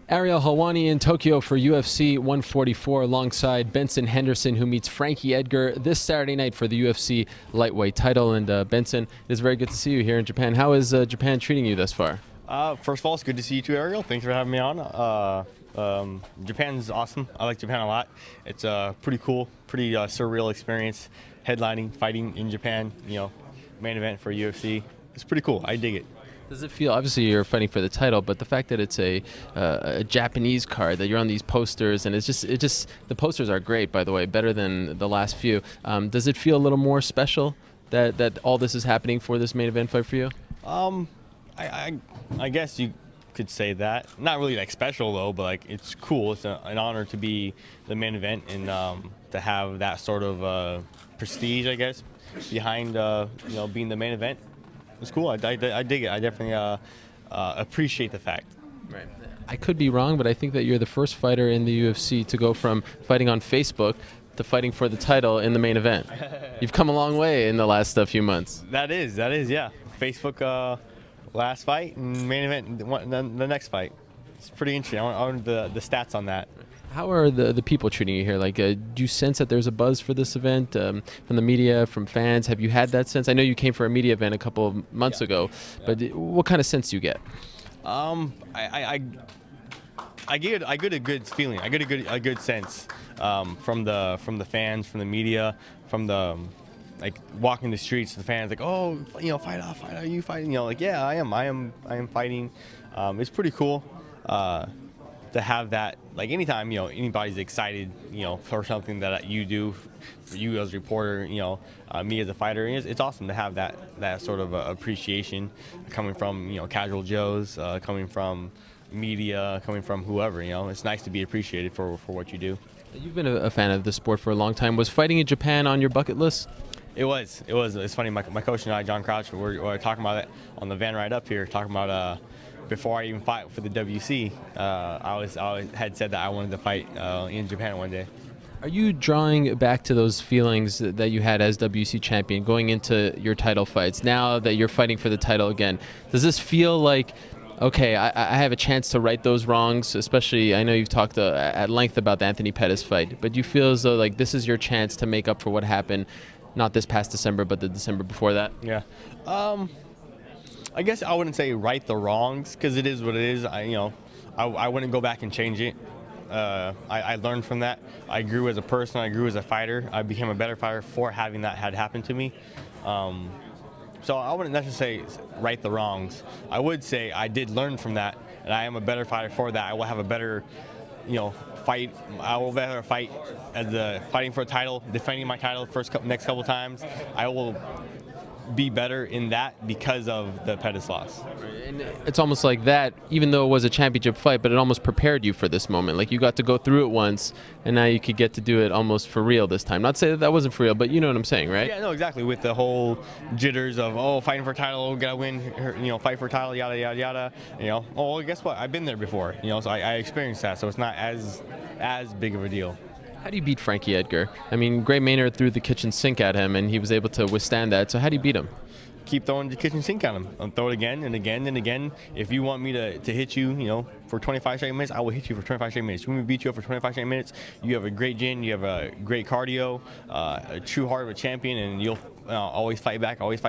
ARIEL HELWANI in Tokyo for UFC 144 alongside BENSON Henderson, who meets Frakie Edgar this Saturday night for the UFC lightweight title. And BENSON, it is very good to see you here in Japan. How is Japan treating you thus far? First of all, it's good to see you too, ARIEL. Thanks for having me on. Japan's awesome. I like Japan a lot. It's a pretty cool, pretty surreal experience. Headlining, fighting in Japan, main event for UFC. It's pretty cool. I dig it. Does it feel, obviously you're fighting for the title, but the fact that it's a Japanese card, that you're on these posters, and the posters are great, by the way, better than the last few. Does it feel a little more special that all this is happening for this main event fight for you? I guess you could say that. Not really like special though, but like it's cool. It's an honor to be the main event and to have that sort of prestige, I guess, behind being the main event. It's cool. I dig it. I definitely appreciate the fact. Right. I could be wrong, but I think that you're the first fighter in the UFC to go from fighting on Facebook to fighting for the title in the main event. You've come a long way in the last few months. That is, yeah. Facebook last fight and main event the next fight. It's pretty interesting. I want the stats on that. How are the people treating you here? Like, do you sense that there's a buzz for this event from the media, from fans? Have you had that sense? I know you came for a media event a couple of months ago, but what kind of sense do you get? I get a good feeling. I get a good sense from the fans, from the media, from the like walking the streets. The fans like, oh, fight off, are you fighting? Like, yeah, I am fighting. It's pretty cool. To have that, like anytime anybody's excited for something that you do, for you as a reporter, me as a fighter, it's awesome to have that sort of appreciation coming from casual Joes, coming from media, coming from whoever. It's nice to be appreciated for what you do. You've been a fan of the sport for a long time. Was fighting in Japan on your bucket list? It was. It's funny. My coach and I, John Crouch, we're talking about it on the van ride up here. Talking about before I even fight for the WC, I had said that I wanted to fight in Japan one day. Are you drawing back to those feelings that you had as WC champion going into your title fights? Now that you're fighting for the title again, does this feel like, okay, I have a chance to right those wrongs? Especially, I know you've talked at length about the Anthony Pettis fight, but do you feel as though like this is your chance to make up for what happened, not this past December, but the December before that? Yeah. I guess I wouldn't say right the wrongs, because it is what it is. I wouldn't go back and change it. I learned from that. I grew as a person. I grew as a fighter. I became a better fighter for having that had happened to me. So I wouldn't necessarily say right the wrongs. I would say I did learn from that, and I am a better fighter for that. I will have a better, fight. I will better fight as fighting for a title, defending my title next couple times. I will be better in that because of the Pettis loss. And it's almost like that, even though it was a championship fight, but it almost prepared you for this moment. Like you got to go through it once, and now you could get to do it almost for real this time. Not to say that wasn't for real, but you know what I'm saying, right? Yeah, no, exactly. With the whole jitters of, oh, fighting for a title, gotta win, fight for a title, yada, yada, yada. Oh, well, guess what? I've been there before, so I experienced that, so it's not as big of a deal. How do you beat Frakie Edgar? I mean, Gray Maynard threw the kitchen sink at him, and he was able to withstand that. So how do you beat him? Keep throwing the kitchen sink at him. I'll throw it again and again and again. If you want me to hit you, for 25 straight minutes, I will hit you for 25 straight minutes. When we beat you up for 25 straight minutes, you have a great gym, you have a great cardio, a true heart of a champion, and you'll always fight back, always,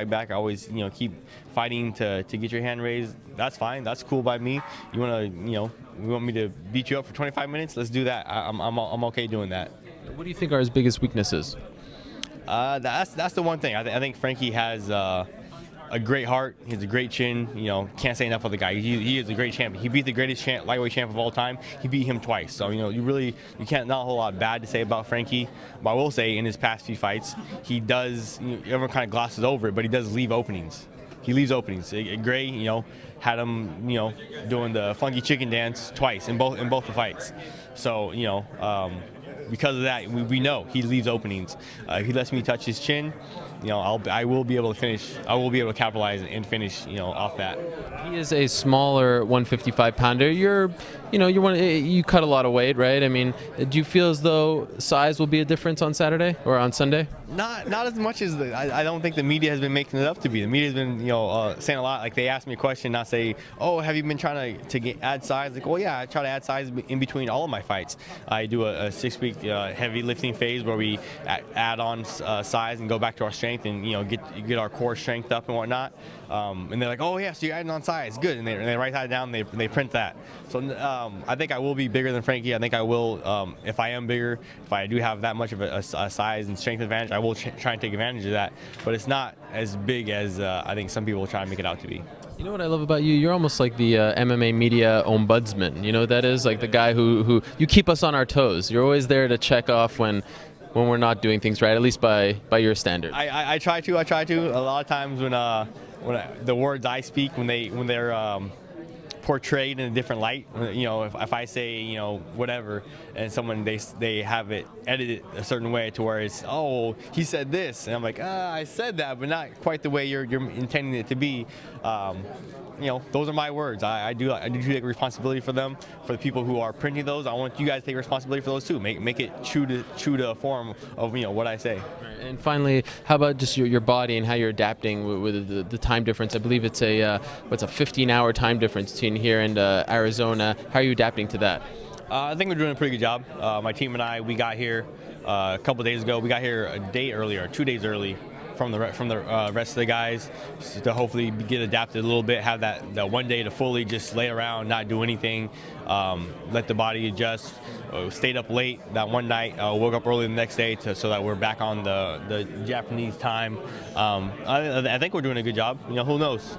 keep fighting to get your hand raised. That's fine. That's cool by me. You want to, you want me to beat you up for 25 minutes? Let's do that. I'm okay doing that. What do you think are his biggest weaknesses? That's the one thing. I think Frakie has a great heart. He has a great chin. Can't say enough of the guy. He is a great champion. He beat the greatest lightweight champ of all time. He beat him twice. So you can't, not a whole lot bad to say about Frakie. But I will say in his past few fights, he does. Everyone kind of glosses over it, but he does leave openings. He leaves openings. Gray, had him, doing the funky chicken dance twice in both the fights. So because of that, we know he leaves openings. He lets me touch his chin. I will be able to finish. I will be able to capitalize and finish, off that. He is a smaller 155 pounder. You cut a lot of weight, right? I mean, do you feel as though size will be a difference on Saturday or on Sunday? Not as much as I don't think the media has been making it up to be. The media has been saying a lot. Like they ask me a question, not say, oh, have you been trying to add size? Like, well, yeah, I try to add size in between all of my fights. I do a 6-week heavy lifting phase where we add on size and go back to our strength and get our core strength up and whatnot. And they're like, oh yeah, so you're adding on size, good. And they write that down. And they print that. So I think I will be bigger than Frakie. I think I will, if I am bigger, if I do have that much of a size and strength advantage, I will try and take advantage of that. But it's not as big as I think some people try to make it out to be. You know what I love about you? You're almost like the MMA media ombudsman. You know what that is? Like the guy who you keep us on our toes. You're always there to check off when we're not doing things right, at least by your standards. I try to. A lot of times when the words I speak, when they're portrayed in a different light, if I say whatever, and someone they have it edited a certain way to where it's, oh, he said this, and I'm like, I said that, but not quite the way you're intending it to be. Those are my words. I do take responsibility for them. For the people who are printing those, I want you guys to take responsibility for those too. Make it true to a form of what I say. And finally, how about just your body and how you're adapting with the time difference? I believe it's a 15-hour time difference between here and Arizona. How are you adapting to that? I think we're doing a pretty good job. My team and I, we got here a couple days ago. We got here a day earlier, 2 days early from the rest of the guys, to hopefully get adapted a little bit, have that 1 day to fully just lay around, not do anything, let the body adjust. Stayed up late that one night, woke up early the next day so that we're back on the Japanese time. I think we're doing a good job. Who knows?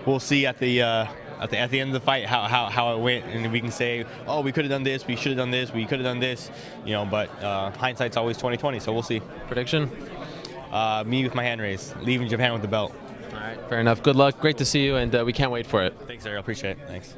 We'll see at the end of the fight how it went, and we can say, oh, we could have done this, we should have done this, we could have done this, but hindsight's always 20/20, so we'll see. Prediction? Me with my hand raised, leaving Japan with the belt. All right, fair enough. Good luck. Great to see you, and we can't wait for it. Thanks, Ariel. Appreciate it. Thanks.